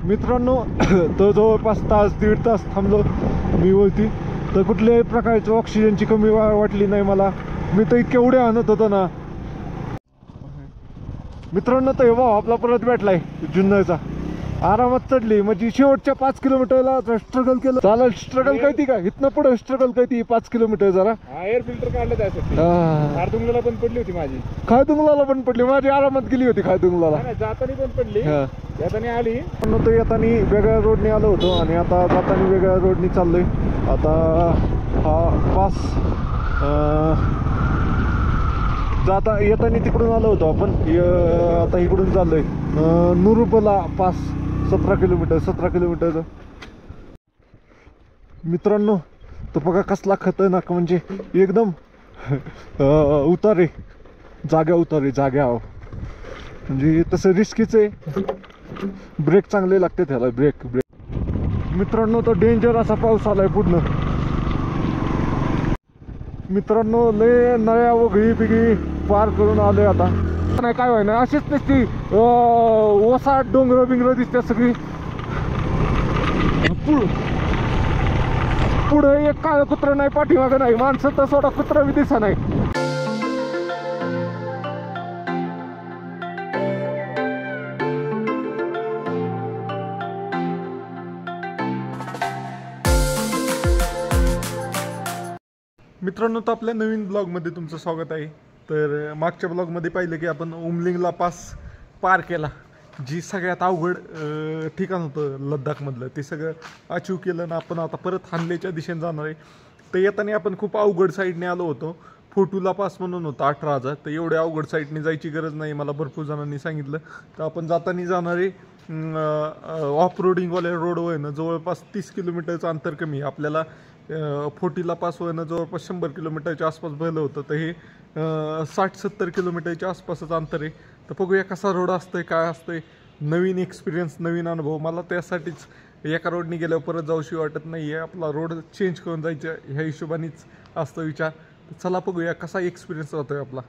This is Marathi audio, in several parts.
मित्रांनो तर जवळपास तास दीड तास थांबलो मी वरती, तर कुठल्याही प्रकारची ऑक्सिजनची कमी वाटली नाही मला. मी तर इतके उड्या आणत होतो ना मित्रांनो. तर भाऊ आपला परत भेटलाय जुन्नरचा, आरामात चढली. म्हणजे शेवटच्या 5 किलोमीटरला स्ट्रगल केलं. चालेल, स्ट्रगल कळती का इथनं पुढे स्ट्रगल कळती 5 किलोमीटर जरा. एअर फिल्टर काढलं त्यासाठी. खारदुंगला पण पडली होती माझी. खारदुंगला पण पडली माझी, आरामात गेली होती खारदुंगला. जातानी पण पडली, येतानी आली. तर येतानी वेगळ्या रोडने आलो होतो आणि आता जातानी वेगळ्या रोडने चाललोय. आता हा पास जाता येतानी तिकडून आलो होतो आपण, आता इकडून चाललोय नुरुपला पास. 17 किलोमीटरचं मित्रांनो. तो बघा कसला खतरनाक, म्हणजे एकदम उतारे जाग्या म्हणजे तसं रिस्कीच आहे. ब्रेक चांगले लागते त्याला, ब्रेक. मित्रांनो तो डेंजर असा पाऊस आलाय पूर्ण. मित्रांनो लय नळ्या वगळी बिगळी पार करून आलोय आता. नाही काय व्हाय ना, अशीच नसती ओसाड डोंगर बिंगर दिसते सगळी. पुढे एक काळ कुत्र नाही, पाठीमागं नाही माणसं, तर सोडा कुत्रा बी दिसा नाही. मित्रांनो तर आपल्या नवीन ब्लॉगमध्ये तुमचं स्वागत आहे. तर मागच्या ब्लॉगमध्ये पाहिलं की आपण उमलिंगला पास पार केला, जी सगळ्यात अवघड ठिकाण होतं लद्दाखमधलं, ते सगळं अचीव केलं ना आपण. आता परत हानलेच्या दिशेने जाणार आहे. तर येताना आपण खूप अवघड साईडने आलो होतो. फोटूला पास म्हणून होतं 18,000. तर एवढ्या अवघड साईडने जायची गरज नाही, मला भरपूर जणांनी सांगितलं. तर आपण जाताना जाणारे ऑफ रोडिंगवाल्या रोडवरनं जवळपास 30 किलोमीटरचं अंतर कमी. आपल्याला 40ला पास होणं जवळपास 100 किलोमीटरच्या आसपास भरलं होतं. तर हे 60-70 किलोमीटरच्या आसपासच अंतर आहे. तर बघूया कसा रोड असतोय, काय असतंय. नवीन एक्सपिरियन्स, नवीन अनुभव. मला त्यासाठीच एका रोडने गेल्यावर परत जाऊशी वाटत नाही आहे. आपला रोड चेंज करून जायचं ह्या हिशोबानेच असतो विचार. चला बघूया कसा एक्सपिरियन्स होतोय आपला.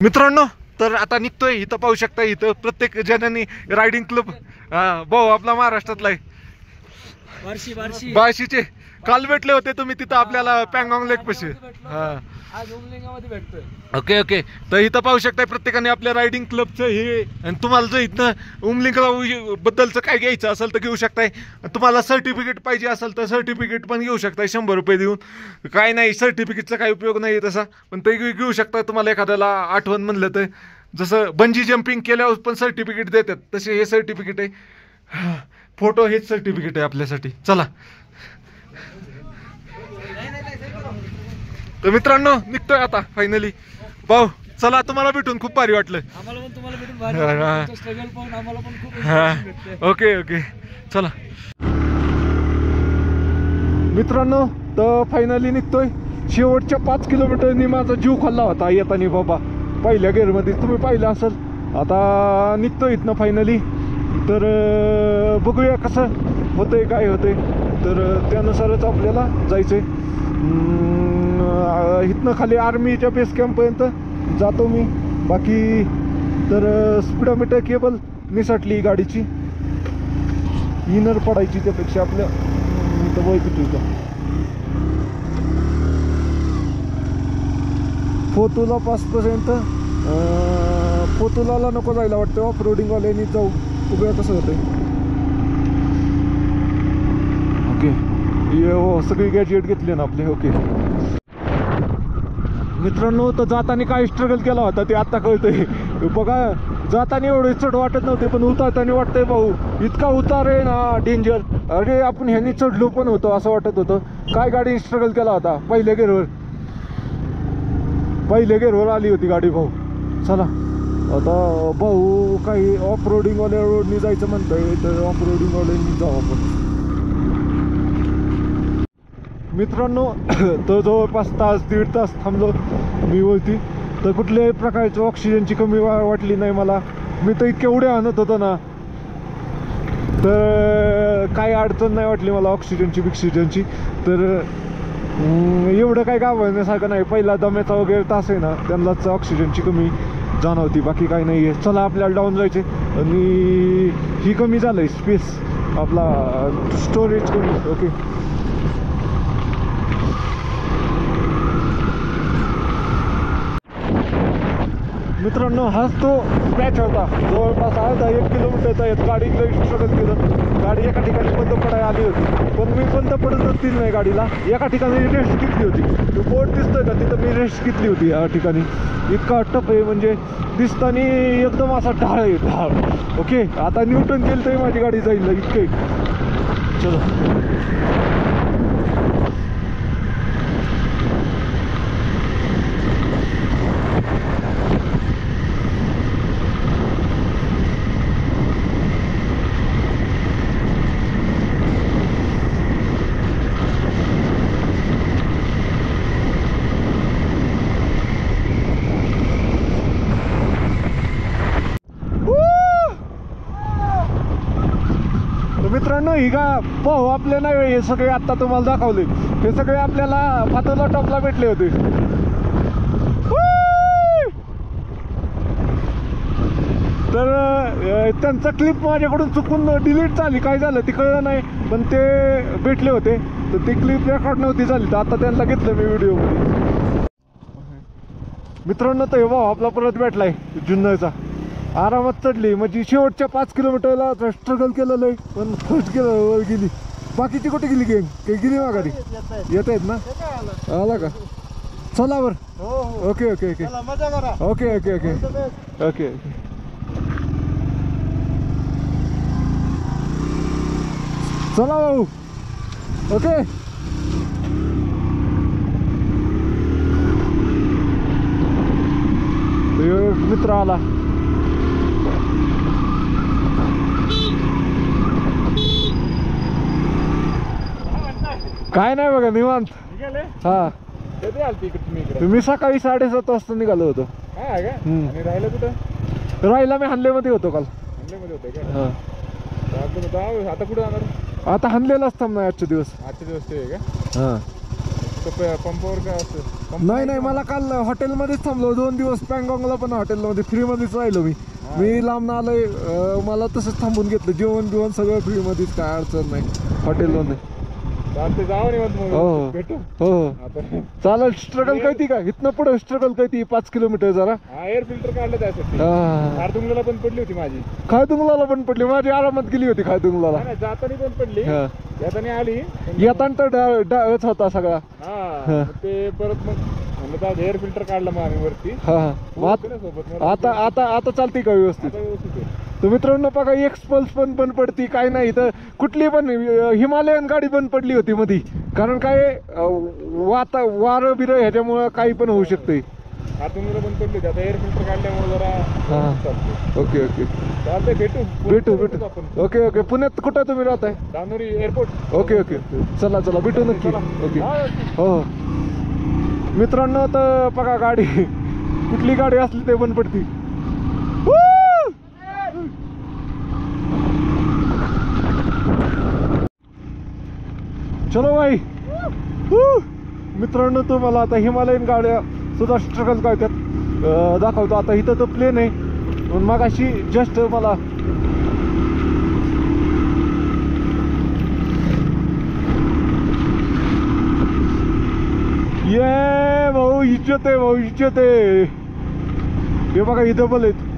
मित्रांनो तर आता निघतोय. इथं पाहू शकता, इथं प्रत्येक जणांनी रायडिंग क्लब भाऊ आपला महाराष्ट्रातला आहे, बार्शीचे. काल भेटले होते तुम्ही तिथं आपल्याला पॅंगॉंग लेक पाशी. ओके. तर इथं पाहू शकता प्रत्येकाने आपल्या रायडिंग क्लबचं हे. आणि तुम्हाला जर इथं उमलिंग बद्दलचं काय घ्यायचं असेल तर घेऊ शकताय. तुम्हाला सर्टिफिकेट पाहिजे असेल तर सर्टिफिकेट पण घेऊ शकताय 100 रुपये देऊन. काय नाही, सर्टिफिकेटचा काही उपयोग नाही तसा, पण ते घेऊ शकता. तुम्हाला एखाद्याला आठवण म्हणलं तर, जसं बंजी जम्पिंग केल्यावर पण सर्टिफिकेट देतात, तसे हे सर्टिफिकेट आहे. फोटो हेच सर्टिफिकेट आहे आपल्यासाठी. चला तर मित्रांनो निघतोय आता फायनली. भाऊ चला, तुम्हाला भेटून खूप भारी वाटलं. ओके चला मित्रांनो. तर फायनली निघतोय. शेवटच्या 5 किलोमीटरनी माझा जीव खाल्ला होता येतानी बाबा, पहिल्या गेअरमध्ये तुम्ही पाहिलं असेल. आता निघतोय इथनं फायनली. तर बघूया कसं होतंय, काय होतंय. तर त्यानुसारच आपल्याला जायचंय. इथनं खाली आर्मीच्या बेस कॅम्पपर्यंत जातो मी. बाकी तर स्पीडोमीटर केबल निसटली गाडीची, इनर पडायची त्यापेक्षा आपल्या इथं वय किती का. फोतुला पासपर्यंत फोतुलाला नको जायला वाटतं, ऑफ रोडिंगवाल्यानी जाऊ. बघूया कसं होतंय. ओके हो, सगळी गॅजेट घेतली ना आपले. ओके मित्रांनो तर जाताना काय स्ट्रगल केला होता ते आता कळतंय. बघा जाताना एवढे चढ वाटत नव्हते, पण उतरताना वाटतंय भाऊ इतका उतार आहे ना, डेंजर. अरे आपण ह्यांनी चढलो पण होतो असं वाटत होतं. काय गाडी स्ट्रगल केला होता. पहिल्या गेअरवर आली होती गाडी भाऊ. चला आता भाऊ काही ऑफ रोडिंगवाल्या रोडनी जायचं म्हणतंय, तर ऑफ रोडिंगवाल्यांनी जाऊ आपण. मित्रांनो तर जवळपास तास दीड तास थांबलो मी वरती. तर कुठल्याही प्रकारची ऑक्सिजनची कमी वाटली नाही मला. मी तर इतके उड्या आणत होतो ना, तर काही अडचण नाही वाटली मला ऑक्सिजनची. तर एवढं काय घाबरण्यासारखं नाही. पहिला दम्याचा वगैरे तास आहे ना, त्यांनाच ऑक्सिजनची कमी जाणवती, बाकी काही नाही आहे. चला आपल्याला डाऊन जायचे. आणि ही कमी झालंय स्पेस आपला स्टोरेज कमी. ओके मित्रांनो हाच तो पॅच होता जवळपास अर्धा 1 किलोमीटरचा येत. गाडीला स्ट्रगल केलं. गाडी एका ठिकाणी बंद पडायला आली होती पण मी बंद पडतच दिली नाही गाडीला. एका ठिकाणी रेस्ट घेतली होती. तो बोर्ड दिसतोय का तिथं मी रेस्ट घेतली होती या ठिकाणी. इतका टफ आहे म्हणजे दिसतानी एकदम असा ढाळ आहे ढाळ. ओके आता न्यूटन केलं तरी माझी गाडी जाईल इतके. चलो मित्रांनो ही का पाहू आपले नाही हे सगळे आत्ता तुम्हाला दाखवले. हे सगळे आपल्याला फातोला टॉपला भेटले होते. तर त्यांचा क्लिप माझ्याकडून चुकून डिलीट झाली. काय झालं ते कळलं नाही पण ते भेटले होते तर ती क्लिप रेकॉर्ड नव्हती झाली तर आता त्यांना घेतलं मी व्हिडिओमध्ये. मित्रांनो तर हे भाऊ आपला परत भेटलाय जुन्नरचा. आरामात चढली म्हणजे शेवटच्या 5 किलोमीटरला स्ट्रगल केलेलं आहे पण फर्स्ट वर गेली. बाकीची कुठे गेली गेम काही गेली माघारी येत आहेत ना. आला का चला वर. Okay okay okay okay okay okay okay okay चला भाऊ. ओके मित्र आला. काय नाही बघा निवांत. हा कधी आलती तुम्ही इकडे? मी सकाळी 7:30 वाजता निघालो होतो. काय का आणि राहिलं कुठं? राहिला मी हल्लेमध्ये होतो काल. हल्लेमध्ये होते का? आता कुठं जाणार? आता हल्लेलाच थांबणार आजचे दिवस. आजचे दिवस ते आहे का? हा पंपावर काय असतं? नाही नाही मला काल हॉटेलमध्येच थांबलो 2 दिवस. पँगॉंगला पण हॉटेलमध्ये फ्रीमध्येच राहिलो मी. मी लांब आलोय मला तसंच थांबून घेतलं. जेवण बिवण सगळं फ्रीमध्येच काय अडचण नाही हॉटेलमध्ये. चालते जावं निवांत मग. हो भेटू हो आता. चालेल. स्ट्रगल कळती का इथनं पुढे स्ट्रगल कळती 5 किलोमीटर जरा. एअर फिल्टर काढलं त्यासाठी. खारदुंगला पण पडली होती माझी. खायदुंगला पण पडली माझी. आरामात गेली होती खायदुंगला. जातानी पण पडली येतानी आली. येताना तर डाळच होता सगळा. हा ते परत मग म्हणलं एअर फिल्टर काढलं मग आम्ही वरती. हा आता आता आता चालते का व्यवस्थित? तर मित्रांनो बघा एक्सपल्स पण बंद पडती काय नाही. तर कुठली पण हिमालयन गाडी बंद पडली होती मध्ये. कारण काय वारं बिरं ह्याच्यामुळं काही पण होऊ शकते. खारदुंगला बंद पडली होती. आता एअर फिल्टर काढल्यामुळे जरा. ओके ओके चालतंय भेटू भेटू. ओके ओके पुण्यात कुठं तुम्ही राहताय? दानोरी एअरपोर्ट. ओके ओके चला चला भेटू नक्की. ओके हो मित्रांनो तर बघा गाडी कुठली गाडी असली ते बंद पडती. चलो भाई. मित्रांनो तुम्हाला आता हिमालयन गाड्या सुद्धा स्ट्रगल करतात दाखवतो. आता इथं तर प्लेन आहे पण मग अशी जस्ट मला ये भाऊ इज्जत आहे भाऊ इज्जत आहे. हे बघा इथं पण आहेत.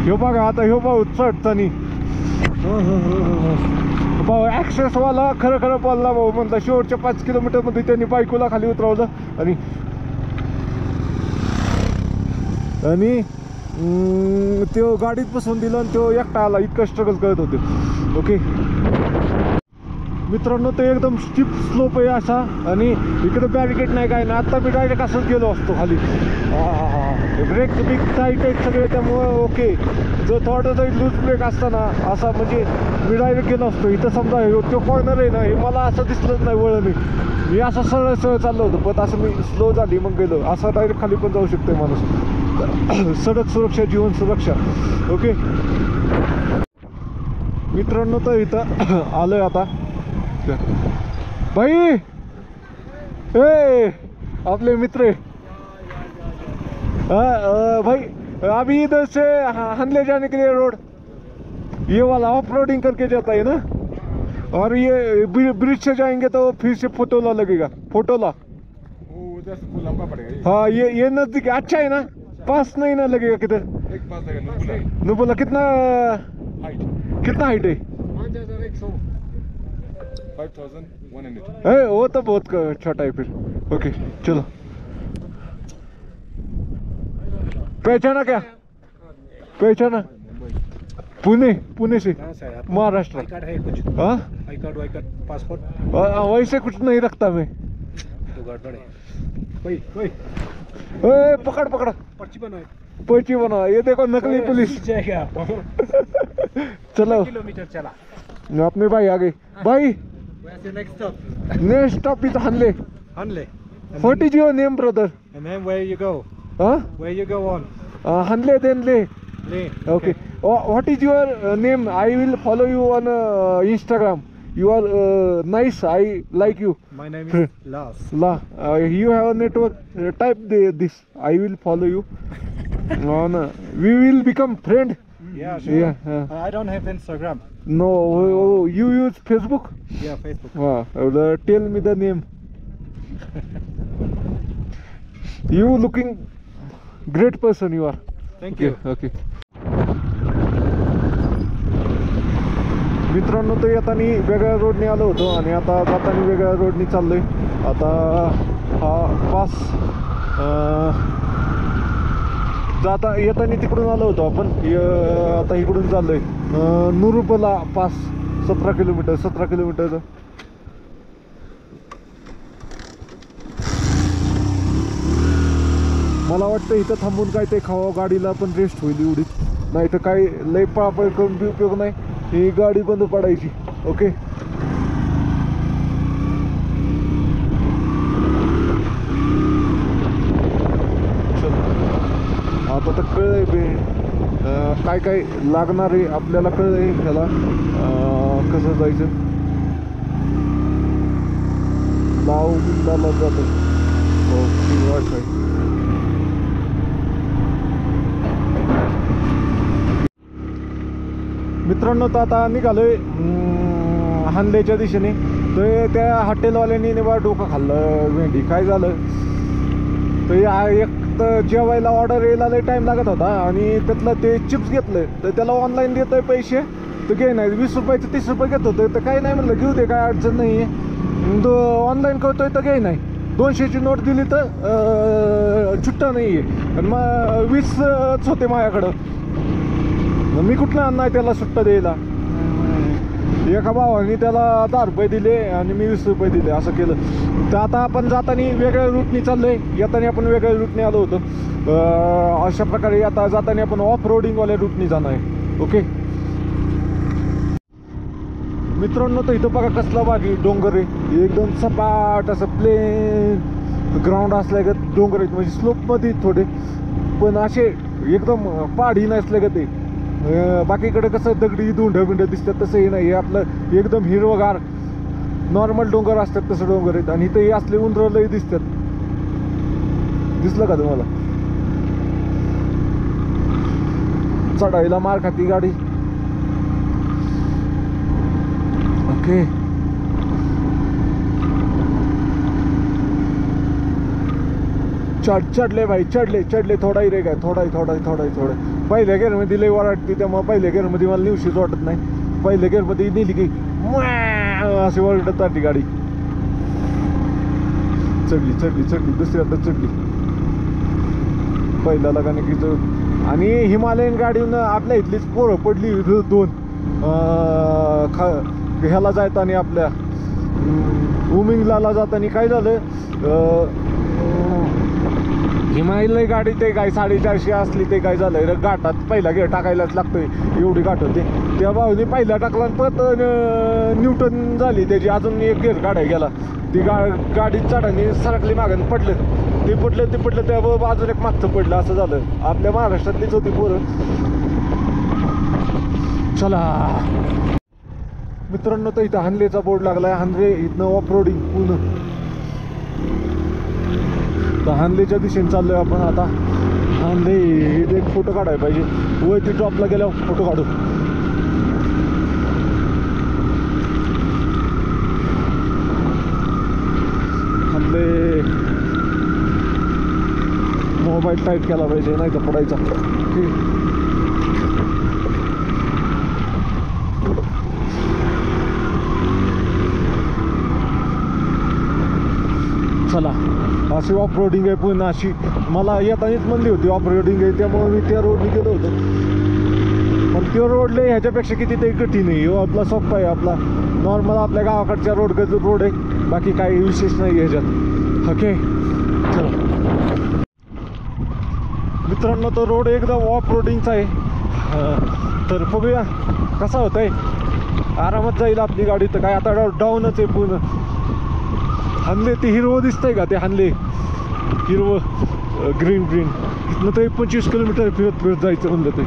ह्यो बघा आता ह्यो भाऊ चढतानी भाऊ ॲक्सेसवाला खरं खरं बोलला भाऊ. म्हणता शेवटच्या 5 किलोमीटरमध्ये त्यांनी बायकोला खाली उतरवलं आणि तो गाडीत बसून दिलं आणि तो एकटा आला. इतकं स्ट्रगल करत होते. ओके मित्रांनो ते एकदम स्टीप स्लोप आहे असा आणि इकडे बॅरिकेड नाही काय नाही. आता मी डायरेक्ट असंच गेलो असतो खाली. ब्रेक बिक टाईट आहेत सगळे त्यामुळं ओके. जर थोडं जरी लूज ब्रेक असताना असा म्हणजे मी डायरेक्ट गेलो असतो. इथं समजा तो कॉर्नर आहे ना हे मला असं दिसलंच नाही वळण. मी असं सरळ सरळ चाललो होतो पण असं मी स्लो झाली मग गेलो. असं डायरेक्ट खाली पण जाऊ शकतोय माणूस. सडक सुरक्षा जीवन सुरक्षा. ओके मित्रांनो तर इथं आलोय आता. भाई ए आपले मित्र भाई अभी इधर से हंदले जाने के लिए रोड ये वाला ऑफ रोडिंग करके जाता है ना, और ये ब्रिज से जाएंगे तो फिर से फोटोला लगेगा, फोटोला। वो उधर से लंबा पड़ेगा ये। हाँ ये नजदीक अच्छा है ना, पास नहीं ना लगेगा किधर। एक पास लगेगा नुबुला कितना हाइट हाइट है? 5100 वो तो बहुत छोटा है फिर। ओके चलो। पहचाना क्या? पहचाना? पुणे से महाराष्ट्र। आई कार्ड है कुछ? हाँ आई कार्ड पासपोर्ट वैसे कुछ नहीं रखता मैं। तो गड़बड़ है। कोई पकड़ पर्ची बनाओ। पर्ची बना, ये देखो नकली पुलिस। जाएगा चलो किलोमीटर चला। अपने भाई आ गए भाई। Next stop next stop is Hanle. Hanle. What is your name, brother? And then where you go? Huh? Where you go on? Hanle then Le. Le. Okay. What is your name? I will follow you on Instagram. You are nice. I like you. My name is Lars. La. You have a network. Type this. I will follow you. We will become friend. Yeah, sure. Yeah. I don't have Instagram. No. You use Facebook? Yeah, Facebook. Tell me the name. You looking great person you are. Thank you. Okay. मित्रांनो तर येताना वेगळ्या रोडने आलो होतो आणि आता जाताना वेगळ्या रोडने चाललोय. आता हा पास येताना तिकडून आलो होतो आपण, आता इकडून चाललोय. नुरुबला पास 17 किलोमीटरचं. मला वाटतं इथं थांबून काय ते खावा, गाडीला पण रेस्ट होईल एवढी, नाही तर काय लय पळापळ करून बी उपयोग नाही, ही गाडी बंद पडायची. ओके चलो. आता तर कळलंय बे काय लागणार आहे आपल्याला, कळलंय ह्याला कसं जायचं. लाव बिंदाला जातं. Okay Y. मित्रांनो तर आता निघालोय हानलेच्या दिशेने. तर त्या हॉटेलवाल्यांनी नेबा डोकं खाल्लं भेंडी. काय झालं तर एक तर जेवायला ऑर्डर यायला लय टाईम लागत होता आणि त्यातलं ते चिप्स घेतलं, तर त्याला ऑनलाईन देतोय पैसे तर घे नाही, 20 रुपयाचे 30 रुपये घेत होतं. तर काही नाही म्हणलं, घेऊ दे काय अडचण नाही आहे. ऑनलाईन करतोय तर घे नाही, 200ची नोट दिली तर छुट्टा नाही आहे आणि मग 20च होते माझ्याकडं. मी कुठलं आणणार त्याला सुट्टा द्यायला. एका भावाने त्याला 10 रुपये दिले आणि मी 20 रुपये दिले, असं केलं. तर आता आपण जाताना वेगळ्या रूटनी चाललोय, येताना आपण वेगळ्या रूटने आलो होतो. अशा प्रकारे आता जाताना आपण ऑफ रोडिंगवाल्या रूटनी जाणार आहे. ओके मित्रांनो, तर इथं बघा कसला बागी डोंगर आहे, एकदम सपाट असं प्लेन ग्राउंड असल्यागत डोंगर आहेत, म्हणजे स्लोपमध्ये थोडे पण असे एकदम पहाडी नसल्यागत आहे. बाकीकडे कसं दगडी बिंड दिसतात तसं हे नाही, हे आपलं एकदम हिरवगार नॉर्मल डोंगर असतात तसं डोंगर आहेत. आणि इथं हे असले उंदरलंही दिसतात. दिसलं का तुम्हाला? चढायला मार खाती गाडी. ओके चढले भाई, चढले. थोडाही रे काय, थोडा पहिल्या गेअरमध्ये लई वाटते, त्यामुळे पहिल्या गेअरमध्ये मला निवशीच वाटत नाही. पहिल्या गेअरमध्ये नेली की अशी वरडत जाते गाडी. चढली दुसऱ्यांदा चढली पहिल्या लगाने की. आणि हिमालयन गाडीहून आपल्या इथलीच पोरं पडली 2 ह्याला जाताना, आपल्या उमिंगला जाताना. काय झालं, हिमालय गाडी ते काय 450 असली, ते काय झालं घाटात पहिला गेअर टाकायलाच लागतोय, एवढी घाट होते. त्या भाऊने पहिला टाकला आणि परत न्यूटन झाली त्याची, अजून एक गेअर काढायला गेला. ती गाडी चढाने सरकली मागं पडलं, ते पडलं त्या अजून एक मागचं पडलं, असं झालं. आपल्या महाराष्ट्रातलीच होती पोरं. चला मित्रांनो, तर इथं हानलेचा बोर्ड लागलाय. हानले इथनं ऑफ रोडिंग पूर्ण. तर हानलेच्या दिशेने चाललोय आपण आता. फोटो काढायला पाहिजे. वरती ड्रॉपला गेल्यावर फोटो काढू. हल्ले मोबाईल टाईट केला पाहिजे नाही तर पडायचा. चला अशी ऑफ रोडिंग आहे पुन्हा. अशी मला येतानीच म्हणली होती ऑफ रोडिंग आहे, त्यामुळे मी त्या रोडने गेलो होतो. पण त्या रोडला ह्याच्यापेक्षा किती ते कठीण आहे. हो आपला सोप्पा आहे, आपला नॉर्मल आपल्या गावाकडच्या रोड आहे. बाकी काही विशेष नाही ह्याच्यात. ओके चला मित्रांनो, तो रोड एकदम ऑफ रोडिंगचा आहे. तर बघूया कसा होत आहे. आरामात जाईल आपली गाडी. तर काय आता डाऊनच आहे पूर्ण. हनले ते हिरवं दिसतंय का, ते हनले हिरवं ग्रीन इथनं तर 25 किलोमीटर फिरत जायचं म्हणलं ते.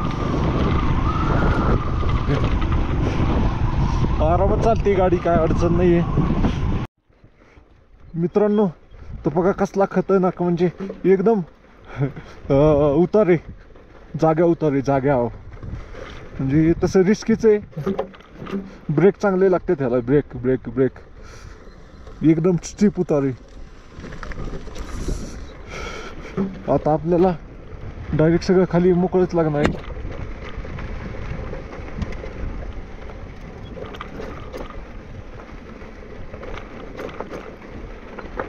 आरामात चालते गाडी, काय अडचण नाही आहे मित्रांनो. तर बघा कसला खतरनाक, म्हणजे एकदम उतार आहे, जाग्या उतार आहे, जाग्या म्हणजे तसं रिस्कीच आहे. ब्रेक चांगले लागते त्याला, ब्रेक एकदम स्टीप उतार आहे. आता आपल्याला डायरेक्ट सगळं खाली मोकळच लागणार आहे.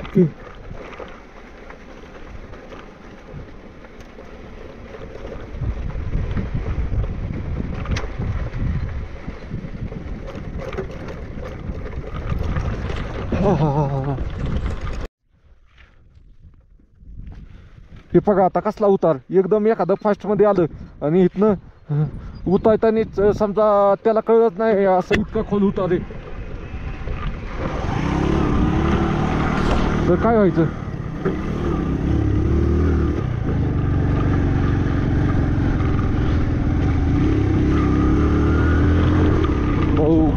ओके हे बघा आता कसला उतार. एकदम एखादं फास्टमध्ये आलं आणि इथनं उतारतानीच समजा त्याला कळत नाही असं इतका खोल उतार आहे. तर काय व्हायचं.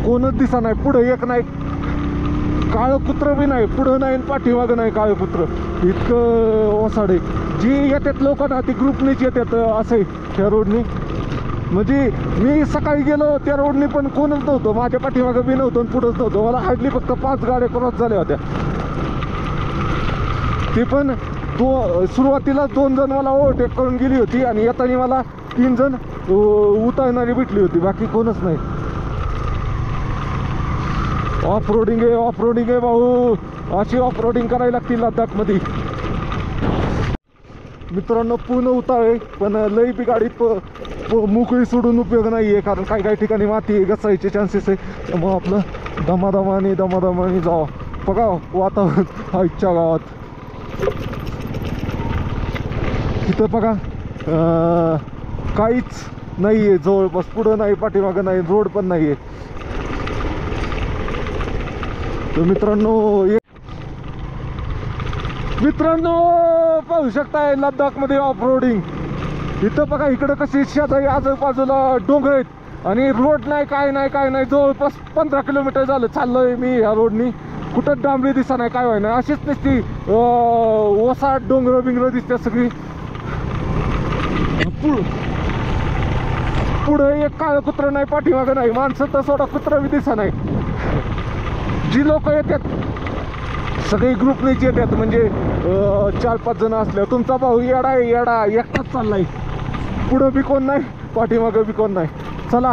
कोणच दिसा नाही, पुढे एक नाही, काळं कुत्र बी नाही, पुढं नाही पाठीमागं नाही काळं कुत्र. इतकं ओसाड आहे. जी येतात लोक ना ती ग्रुपनीच येतात असे त्या रोडनी. म्हणजे मी सकाळी गेलो त्या रोडनी पण कोणच नव्हतं, माझ्या पाठीमागं बी नव्हतं आणि पुढंच नव्हतं. मला हार्डली फक्त 5 गाड्या क्रॉस झाल्या होत्या. ते पण सुरुवातीला 2 जण मला ओव्हरटेक करून गेली होती आणि येताना मला 3 जण उतरणारी भेटली होती, बाकी कोणच नाही. ऑफ रोडिंग आहे भाऊ. अशी ऑफ रोडिंग करायला लागतील लद्दाखमध्ये मित्रांनो. पूर्ण उतार आहे पण लई बी गाडी मोकळी सोडून उपयोग नाही आहे, कारण काही ठिकाणी माती घसरायचे चान्सेस आहे. त्यामुळं आपलं दमादमाने जावं. बघा वातावरण आईच्या गावात तिथं बघा काहीच नाही आहे जवळपास. पुढं नाही, पाठीमागं नाही, रोड पण नाही आहे. तर मित्रांनो पाहू शकताय लद्दाखमध्ये ऑफ रोडिंग. इथं बघा इकडं कशी शेजारी आजूबाजूला डोंगर आहेत आणि रोड नाही, काय नाही. जवळपास 15 किलोमीटर झालं चाललोय मी ह्या रोडनी. कुठं डांबरी दिसा नाही, काय व्हायना. अशीच नसती ओसाड डोंगर दिसते सगळी. पुढे एक काळं कुत्र नाही, पाठीमागं नाही, माणसं तर सोडा कुत्र बी दिसा नाही. जी लोक येतात सगळी ग्रुपनेच येतात, म्हणजे 4-5 जण असल्या. तुमचा भाऊ येडा एकटाच चाललाय. पुढं बी कोण नाही, पाठीमागं बी कोण नाही. चला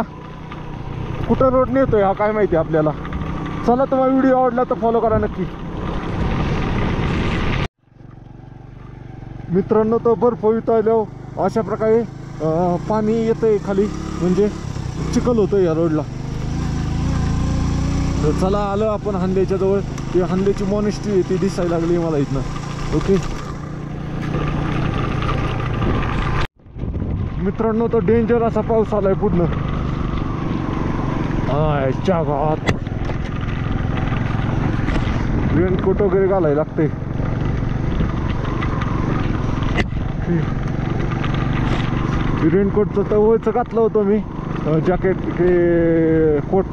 कुठं रोड नेतोय हा काय माहिती आपल्याला. चला तुम्हाला व्हिडिओ आवडला तर फॉलो करा नक्की मित्रांनो. तर बर्फ वितळल्यावर अशा प्रकारे पाणी येतंय खाली, म्हणजे चिखल होतं या रोडला. तर चला आलं आपण हंदेच्या जवळ. ती हंदेची मॉनेस्ट्री आहे ती दिसायला लागली मला इथनं. ओके मित्रांनो, तर डेंजर असा पाऊस आलाय पूर्ण. च्या गावात रेनकोट वगैरे घालायला लागते. रेनकोटचं तर वरचं घातलं होतं मी, जॅकेट कोट,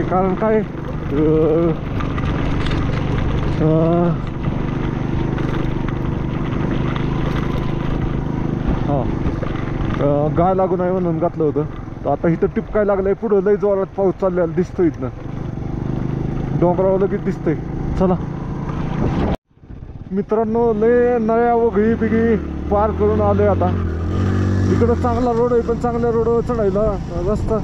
कारण काय गाय लागू नाही म्हणून घातलं होतं. तर आता इथं टिपकाय लागलंय, पुढं लय जोरात पाऊस चाललेला दिसतोय. इथनं डोंगरावर लगेच दिसतंय. चला मित्रांनो, लय नळ्या वगळी बिगळी पार करून आलोय आता. इकडं चांगला रोड आहे, पण चांगल्या रोडवर चढायला रस्ता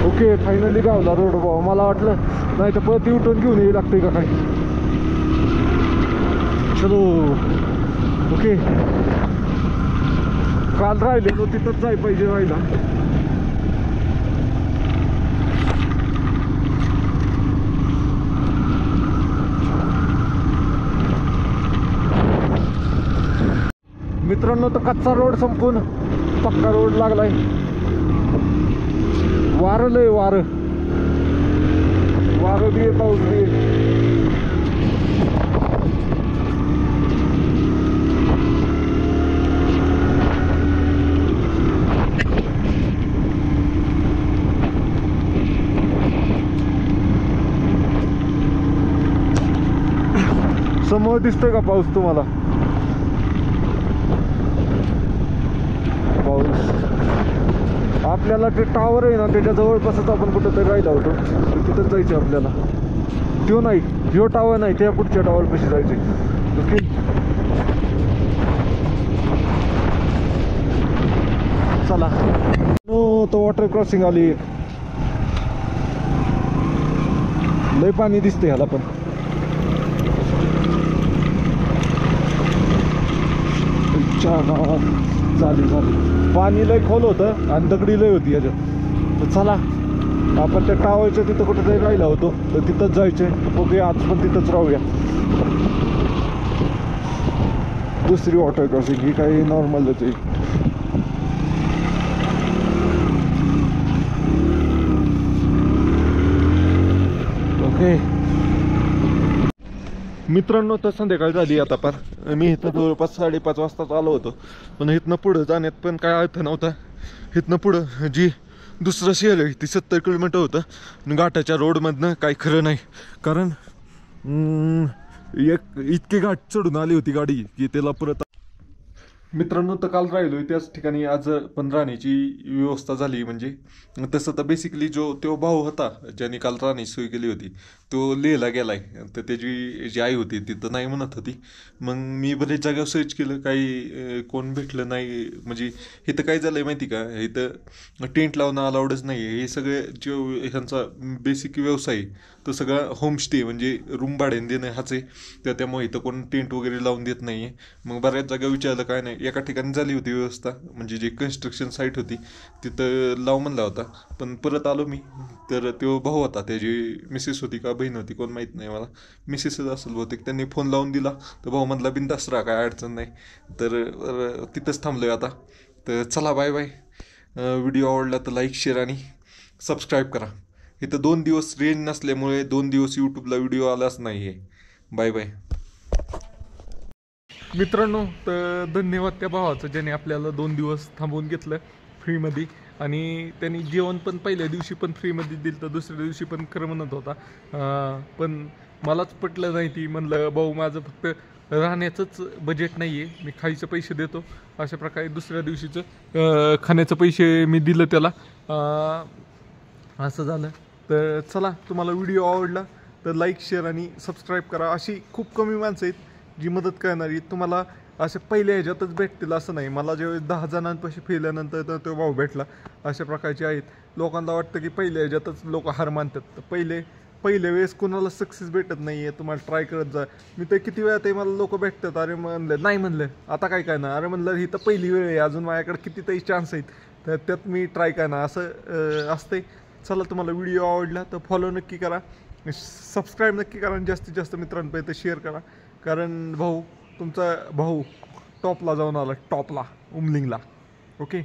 ओके. फायनली गावला रोड बाबा. मला वाटलं नाही तर परत युटर्न घेऊन यायला लागतंय का काय. चलो ओके. काल राहिलेलो तिथंच जाय पाहिजे राहिला. मित्रांनो, तर कच्चा रोड संपून पक्का रोड लागलाय. वारं लय वारं बी आहे, पाऊस बी आहे. समोर दिसतोय का पाऊस तुम्हाला? पाऊस आपल्याला ते टावर आहे ना, त्याच्या जवळपासच आपण कुठंतरी राहिला होतो. तिथंच जायचं आपल्याला. तो नाही, ह्यो टावर नाही, त्या पुढच्या टावर पाशी जायचे. ओके चला. तो वॉटर क्रॉसिंग आली एक. लय पाणी दिसते ह्याला पण. झाली पाणी लय खोल होतं आणि दगडी लय होती ह्याच्यात. तर चला आपण त्या टावरच्या तिथं कुठेतरी राहिला होतो, तर तिथंच जायचंय. बघूया आज पण तिथंच राहूया. दुसरी वॉटर क्रॉसिंग, ही काही नॉर्मलच आहे. ओके मित्रांनो, तर संध्याकाळ झाली आता पार. मी इथं जवळपास 5:30 वाजताच आलो होतो. पण इथनं पुढं जाण्यात पण काय अर्थ नव्हता. इथनं पुढं जी दुसरं शहर आहे ती 70 किलोमीटर होतं. घाटाच्या रोडमधनं काही खरं नाही. कारण इतके घाट चढून आली होती गाडी की त्याला परत. मित्रांनो, तर काल राहिलोय त्याच ठिकाणी आज पण राहण्याची व्यवस्था झाली. म्हणजे तसं तर बेसिकली तो भाऊ होता ज्याने काल राहण्याची सोय केली होती, तो लेहला गेलाय. तर त्याची जी आई होती तिथं नाही म्हणत होती. मग मी बरेच जागेवर सर्च केलं, काही कोण भेटलं नाही. म्हणजे इथं काय झालंय माहिती का, इथं टेंट लावणं अलाउडच नाही आहे. हे सगळे जो ह्यांचा बेसिक व्यवसाय तो सगळा होमस्टे म्हणजे रूम भाड्याने देणं ह्याच आहे. तर त्यामुळे इथं कोण टेंट वगैरे लावून देत नाही आहे. मग बऱ्याच जागा विचारलं, काय नाही. एका ठिकाणी झाली होती व्यवस्था, म्हणजे जी कन्स्ट्रक्शन साईट होती तिथं लाव म्हणला होता. पण परत आलो मी, तर तो भाऊ होता, त्याची मिसेस होती का बहीण होती कोण माहीत नाही मला, मिसेसच असेल बहुतेक. त्यांनी फोन लावून दिला तर भाऊ म्हणला बिनधास्त राहा, काय अडचण नाही. तर तिथंच थांबलोय आता. तर चला बाय बाय. व्हिडिओ आवडला तर लाईक शेअर आणि सबस्क्राईब करा. इथं 2 दिवस रेंज नसल्यामुळे 2 दिवस यूट्यूबला व्हिडिओ आलाच नाही आहे. बाय बाय मित्रांनो. तर धन्यवाद त्या भावाचं ज्याने आपल्याला 2 दिवस थांबवून घेतलं फ्रीमध्ये. आणि त्यांनी जेवण पण पहिल्या दिवशी पण फ्रीमध्ये दिलं, तर दुसऱ्या दिवशी पण खरं म्हणत होता. पण मलाच पटलं नाही. ती म्हणलं भाऊ माझं फक्त राहण्याचंच बजेट नाही आहे, मी खायचे पैसे देतो. अशा प्रकारे दुसऱ्या दिवशीचं खाण्याचं पैसे मी दिलं त्याला. असं झालं. तर चला, तुम्हाला व्हिडिओ आवडला तर लाईक शेअर आणि सबस्क्राईब करा. अशी खूप कमी माणसं आहेत जी मदत करणारी. तुम्हाला असे पहिल्या ह्याच्यातच भेटतील असं नाही. मला ज्यावेळेस 10 जणांपाशी फिरल्यानंतर तर तो भाऊ भेटला. अशा प्रकारचे आहेत. लोकांना वाटतं की पहिल्या ह्याच्यातच लोक हार मानतात. तर पहिल्या वेळेस कोणाला सक्सेस भेटत नाही आहे. तुम्हाला ट्राय करत जा. मी तर किती वेळा ते मला लोक भेटतात, अरे म्हणलं नाही, म्हणलं आता काय करणार, अरे म्हणलं ही तर पहिली वेळ आहे, अजून माझ्याकडे कितीतरी चान्स आहेत, तर त्यात मी ट्राय करणार असं असते. चला, तुम्हाला व्हिडिओ आवडला तर फॉलो नक्की करा, सबस्क्राईब नक्की करा आणि जास्तीत जास्त मित्रांपर्यंत शेअर करा. कारण तुमचा भाऊ टॉपला जाऊन आला, टॉपला उमलिंगला. ओके.